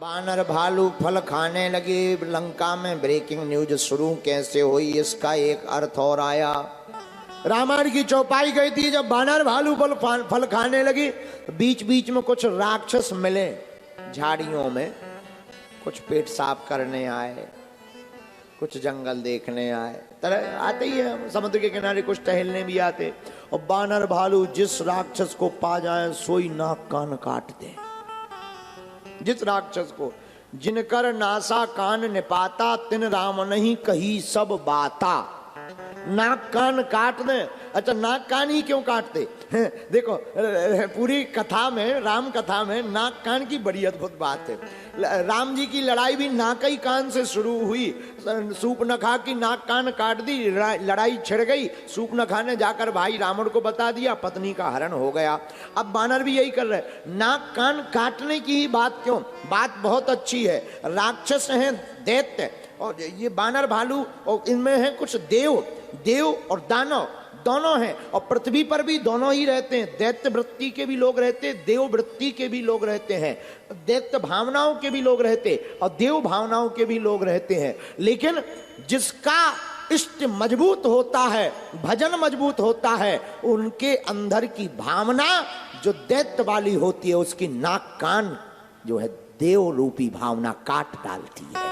बानर भालू फल खाने लगे। लंका में ब्रेकिंग न्यूज शुरू कैसे हुई, इसका एक अर्थ और आया। रामायण की चौपाई गई थी, जब बानर भालू फल खाने लगी तो बीच बीच में कुछ राक्षस मिले झाड़ियों में, कुछ पेट साफ करने आए, कुछ जंगल देखने आए, तरह आते ही है। समुद्र के किनारे कुछ टहलने भी आते। और बानर भालू जिस राक्षस को पा जाए सोई नाक कान काट दे। जिस राक्षस को जिनकर नासा कान निपाता, तिन राम नहीं कही सब बाता। नाक कान काट दे। अच्छा, नाक कान ही क्यों काटते? देखो पूरी कथा में, राम कथा में नाक कान की बड़ी अद्भुत बात है। राम जी की लड़ाई भी नाक ही कान से शुरू हुई। सूपनखा की नाक कान काट दी, लड़ाई छिड़ गई। सूपनखा ने जाकर भाई रावण को बता दिया, पत्नी का हरण हो गया। अब बानर भी यही कर रहे, नाक कान काटने की ही बात क्यों? बात बहुत अच्छी है। राक्षस हैं दैत्य, और ये बानर भालू, और इनमें है कुछ देव और दानव, दोनों हैं। और पृथ्वी पर भी दोनों ही रहते हैं। दैत्य वृत्ति के भी लोग रहते हैं, देव वृत्ति के भी लोग रहते हैं। दैत्य भावनाओं के भी लोग रहते और देव भावनाओं के भी लोग रहते हैं। लेकिन जिसका इष्ट मजबूत होता है, भजन मजबूत होता है, उनके अंदर की भावना जो दैत्य वाली होती है, उसकी नाक कान जो है देव रूपी भावना काट डालती है।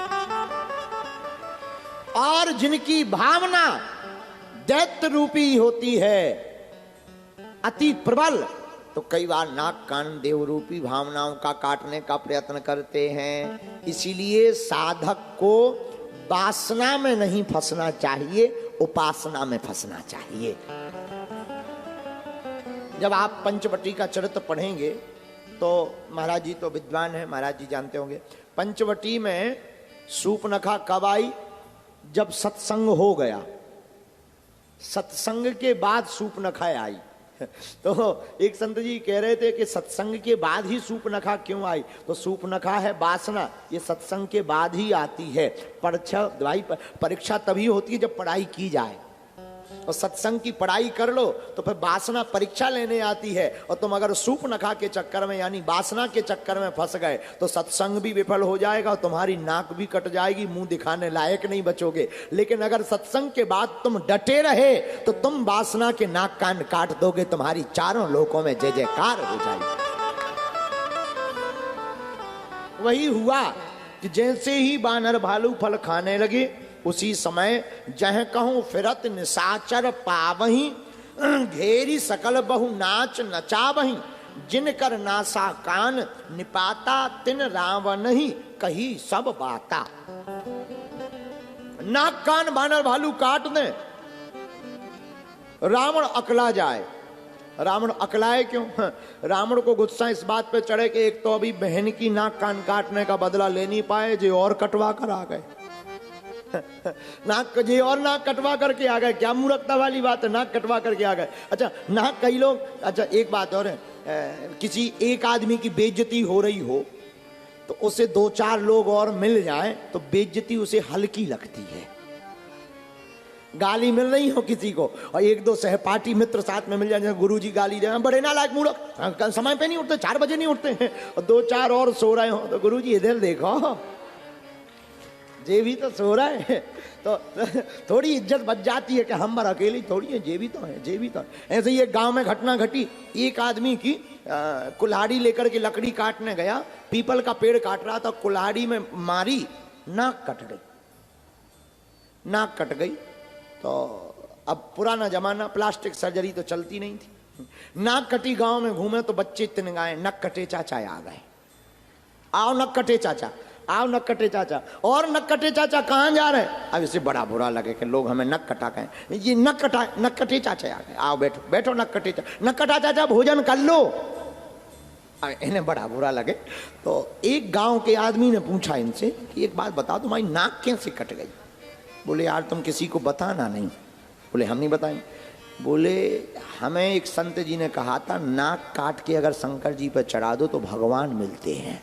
और जिनकी भावना दैत्य रूपी होती है, अति प्रबल, तो कई बार नाक कान देव रूपी भावनाओं का काटने का प्रयत्न करते हैं। इसीलिए साधक को वासना में नहीं फंसना चाहिए, उपासना में फंसना चाहिए। जब आप पंचवटी का चरित्र पढ़ेंगे तो महाराज जी तो विद्वान है, महाराज जी जानते होंगे। पंचवटी में सूपनखा कब आई? जब सत्संग हो गया। सत्संग के बाद सूपनखा आई। तो एक संत जी कह रहे थे कि सत्संग के बाद ही सूपनखा क्यों आई? तो सूपनखा है वासना, ये सत्संग के बाद ही आती है। परीक्षा तभी होती है जब पढ़ाई की जाए, और सत्संग की पढ़ाई कर लो तो फिर वासना परीक्षा लेने आती है। और तुम अगर सूपनखा के चक्कर में यानी वासना के चक्कर में फंस गए तो सत्संग भी विफल हो जाएगा और तुम्हारी नाक भी कट जाएगी, मुंह दिखाने लायक नहीं बचोगे। लेकिन अगर सत्संग के बाद तुम डटे रहे तो तुम वासना के नाक कान काट दोगे, तुम्हारी चारों लोकों में जय जयकार हो जाएगी। वही हुआ कि जैसे ही बानर भालू फल खाने लगे, उसी समय जह कहूं फिरत निशाचर पावही, घेरी सकल बहु नाच नचावही। जिनकर नासा कान निपाता, तिन रावण ही कही सब बाता। नाक कान बानर भालू काट दे, रावण अकला जाए। रावण अकलाए क्यों? रावण को गुस्सा इस बात पे चढ़े कि एक तो अभी बहन की नाक कान काटने का बदला ले नहीं पाए, जो और कटवा कर आ गए। नाक जी और नाक कटवा करके आ गए। क्या मूर्खता वाली बात है, नाक कटवा करके आ गए। अच्छा, नाक कई लोग, अच्छा एक बात और है, किसी एक आदमी की बेइज्जती हो रही हो तो उसे दो चार लोग और मिल जाए तो बेइज्जती उसे हल्की लगती है। गाली मिल रही हो किसी को और एक दो सहपाठी मित्र साथ में मिल जाए, गुरुजी गाली दे, बड़े नालायक मूर्ख, समय पे नहीं उठते, 4 बजे नहीं उठते हैं, और दो चार और सो रहे हो तो गुरुजी इधर देखो, जे भी तो सो रहा है। तो थोड़ी इज्जत बच जाती है कि हम पर अकेली थोड़ी है, जे भी तो है, जे भी तो है। ऐसे ही एक गांव में घटना घटी। एक आदमी की कुल्हाड़ी लेकर के लकड़ी काटने गया, पीपल का पेड़ काट रहा था, कुल्हाड़ी में मारी, नाक कट गई। नाक कट गई तो अब पुराना जमाना, प्लास्टिक सर्जरी तो चलती नहीं थी। नाक कटी, गांव में घूमे तो बच्चे तिनगाए, नक कटे चाचा आ गए। आओ नक कटे चाचा, आओ नक कटे चाचा। और नक कटे चाचा कहाँ जा रहे? अब इसे बड़ा बुरा लगे कि लोग हमें नक कटा कहें। ये नक कटे चाचा आ गए, आओ बैठो बैठो नक कटे चाचा। नक कटा चाचा भोजन कर लो। अब इन्हें बड़ा बुरा लगे तो एक गांव के आदमी ने पूछा इनसे कि एक बात बताओ, तुम्हारी नाक कैसे कट गई? बोले यार तुम किसी को बताना नहीं। बोले हम नहीं बताएंगे। बोले हमें एक संत जी ने कहा था, नाक काट के अगर शंकर जी पर चढ़ा दो तो भगवान मिलते हैं।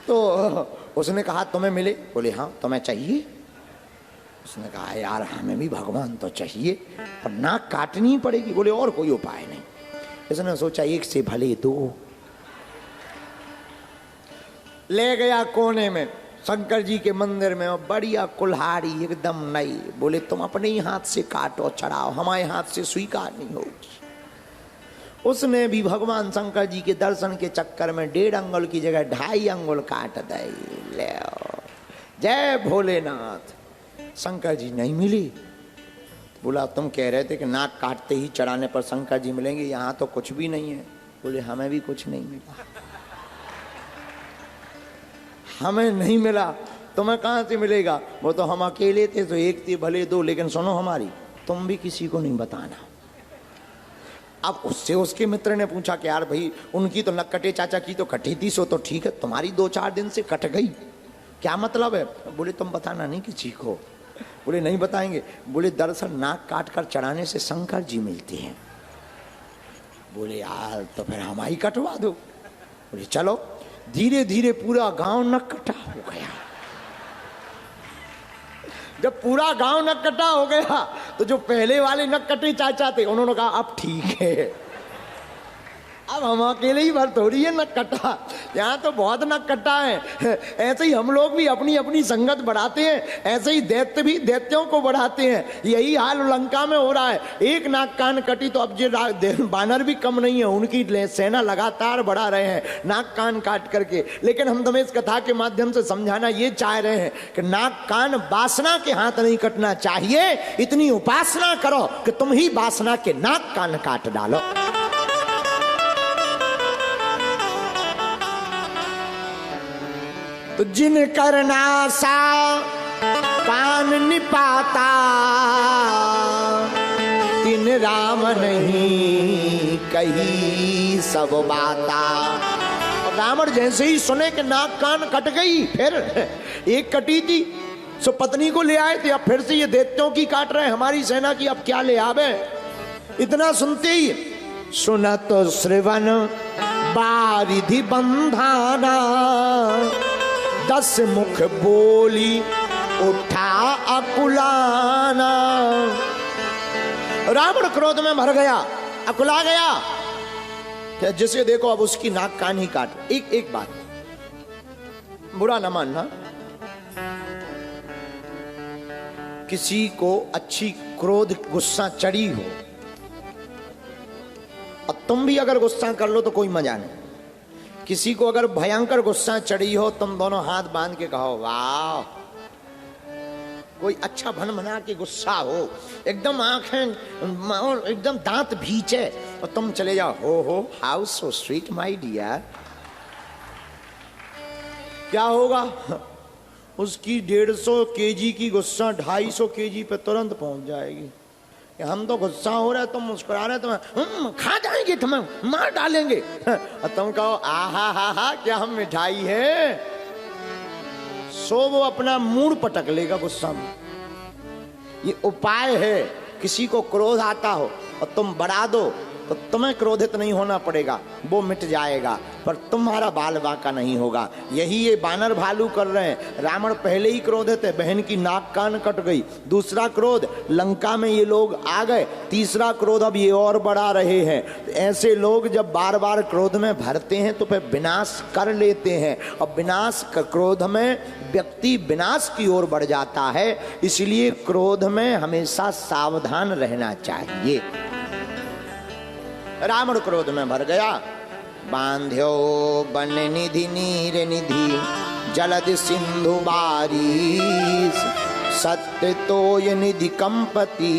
तो उसने कहा तुम्हें मिले? बोले हाँ। तुम्हें चाहिए? उसने कहा यार हमें भी भगवान तो चाहिए, पर नाक काटनी पड़ेगी। बोले और कोई उपाय नहीं। इसने सोचा एक से भले दो, ले गया कोने में शंकर जी के मंदिर में, और बढ़िया कुल्हाड़ी एकदम नई। बोले तुम अपने ही हाथ से काटो चढ़ाओ, हमारे हाथ से स्वीकार नहीं होगी। उसने भी भगवान शंकर जी के दर्शन के चक्कर में 1.5 अंगुल की जगह 2.5 अंगुल काट दी। ले जय भोलेनाथ। शंकर जी नहीं मिली। बोला तुम कह रहे थे कि नाक काटते ही चढ़ाने पर शंकर जी मिलेंगे, यहाँ तो कुछ भी नहीं है। बोले हमें भी कुछ नहीं मिला, हमें नहीं मिला, तुम्हें कहाँ से मिलेगा? वो तो हम अकेले थे तो एक थे भले दो, लेकिन सुनो हमारी, तुम भी किसी को नहीं बताना। अब उससे उसके मित्र ने पूछा कि यार भाई उनकी तो नक कटे, चाचा की तो कटी थी, सो तो ठीक है, तुम्हारी 2-4 दिन से कट गई, क्या मतलब है? बोले तुम बताना नहीं किसी को। बोले नहीं बताएंगे। बोले दरअसल नाक काट कर चढ़ाने से शंकर जी मिलते हैं। बोले यार तो फिर हम ही कटवा दो। बोले चलो। धीरे धीरे पूरा गांव नक कटा हो गया। जब पूरा गांव नक कटा हो गया तो जो पहले वाले नक कटे चाचा थे उन्होंने कहा अब ठीक है, अब हम अकेले ही भर थोड़ी है नक कटा, यहाँ तो बहुत नक कटा है। ऐसे ही हम लोग भी अपनी अपनी संगत बढ़ाते हैं, ऐसे ही दैत्य भी दैत्यों को बढ़ाते हैं। यही हाल लंका में हो रहा है। एक नाक कान कटी तो अब जो बानर भी कम नहीं है, उनकी सेना लगातार बढ़ा रहे हैं नाक कान काट करके। लेकिन हम तुम्हें इस कथा के माध्यम से समझाना ये चाह रहे हैं कि नाक कान वासना के हाथ नहीं कटना चाहिए। इतनी उपासना करो कि तुम ही वासना के नाक कान काट डालो। तो जिन करनासा कान निपाता, तिन राम नहीं कही सब बाता। और रावण जैसे ही सुने कि नाक कान कट गई, फिर एक कटी थी सो पत्नी को ले आए थे, अब फिर से ये दैत्यों की काट रहे हैं हमारी सेना की, अब क्या ले आवे। इतना सुनते ही सुनत श्रवण बारिधि बंधाना, 10 मुख बोली उठा अकुलाना। रावण क्रोध में भर गया, अकुला गया। जिसे देखो अब उसकी नाक कान ही काट। एक बात बुरा न मानना, किसी को अच्छी क्रोध गुस्सा चढ़ी हो और तुम भी अगर गुस्सा कर लो तो कोई मजा नहीं। किसी को अगर भयंकर गुस्सा चढ़ी हो, तुम दोनों हाथ बांध के कहो वाह। कोई अच्छा भन भना के गुस्सा हो, एकदम आंखें एकदम दांत भींचे और तुम चले जाओ हो how so sweet my dear. क्या होगा? उसकी 150 केजी की गुस्सा 250 केजी पे तुरंत पहुंच जाएगी। हम तो गुस्सा हो रहे, तुम मुस्कुरा रहे, तुम्हें खा जाएंगे, तुम्हें मार डालेंगे। और तुम कहो आहा हा क्या हम मिठाई है, सो वो अपना मूड पटक लेगा गुस्सा में। ये उपाय है। किसी को क्रोध आता हो और तुम बढ़ा दो तो तुम्हें क्रोधित नहीं होना पड़ेगा, वो मिट जाएगा, पर तुम्हारा बाल बांका नहीं होगा। यही ये बानर भालू कर रहे हैं। रावण पहले ही क्रोधित है, बहन की नाक कान कट गई। दूसरा क्रोध, लंका में ये लोग आ गए। तीसरा क्रोध, अब ये और बढ़ा रहे हैं। ऐसे लोग जब बार बार क्रोध में भरते हैं तो फिर विनाश कर लेते हैं, और विनाश क्रोध में व्यक्ति विनाश की ओर बढ़ जाता है। इसलिए क्रोध में हमेशा सावधान रहना चाहिए। रावण क्रोध में भर गया। बांध्यो बन निधि नीर निधि, जलद सिंधु बारिश, सत्य तोय निधि कंपति,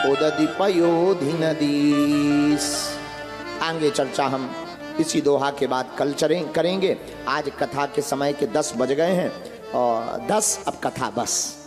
उदधि पयोधि नदीस। आगे चर्चा हम इसी दोहा के बाद कल करेंगे। आज कथा के समय के 10 बज गए हैं और 10 अब कथा बस।